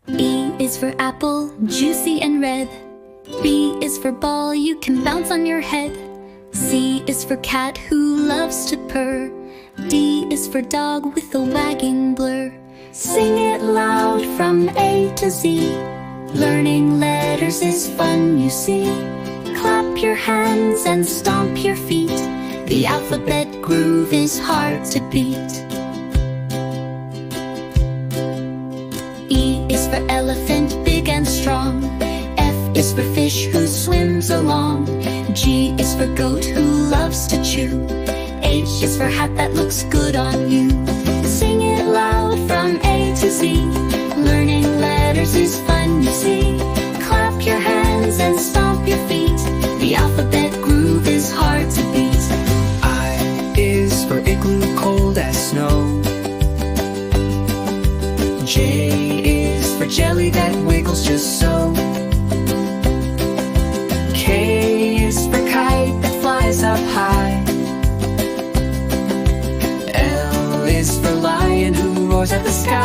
E is for apple, juicy and red. B is for ball, you can bounce on your head. C is for cat who loves to purr. D is for dog with a wagging blur. Sing it loud from A to Z. Learning letters is fun, you see. Clap your hands and stomp your feet. The alphabet groove is hard to beat. E is for elephant, big and strong. F is for fish who swims along. G is for goat who loves to chew. H is for hat that looks good on you. Sing it loud from A to Z. Learning letters is fun, you see. Clap your hands and stomp your feet. The alphabet groove is hard to beat. I is for igloo, cold as snow. J is for jelly that wiggles just so. K is for kite that flies up high. L is for lion who roars at the sky.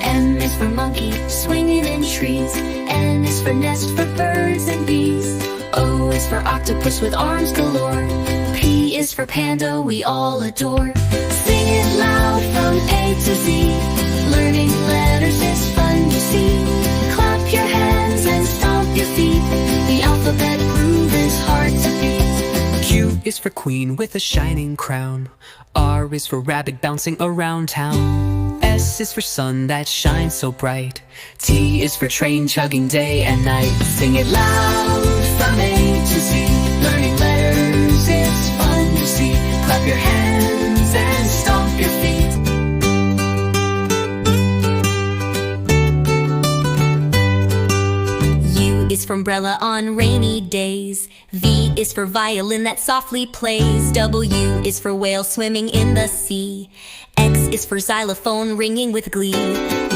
M is for monkey, swinging in trees. N is for nest for birds and bees. O is for octopus with arms galore. P is for panda we all adore. Sing it loud from A to Z. Learning letters is fun, you see. Clap your hands and stomp your feet. The alphabet groove is hard to beat. Q is for queen with a shining crown. R is for rabbit bouncing around town. S is for sun that shines so bright. T is for train chugging day and night. Sing it loud from A to Z. Learning letters is fun, you see. Clap your hands and stomp your feet. U is for umbrella on rainy days. V is for violin that softly plays. W is for whale swimming in the sea. X is for xylophone ringing with glee.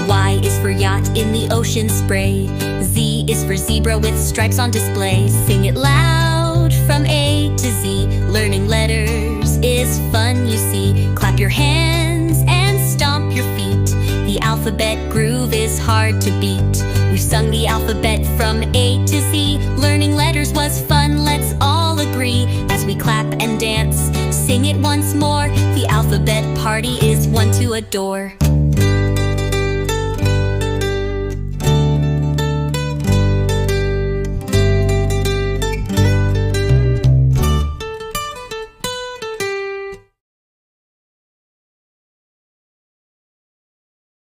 Y is for yacht in the ocean spray. Z is for zebra with stripes on display. Sing it loud from A to Z. Learning letters is fun, you see. Clap your hands and stomp your feet. The alphabet groove is hard to beat. We've sung the alphabet from A to Z. Learning letters was fun, let's all agree. As we clap and dance, sing it once more. The alphabet party is one to adore.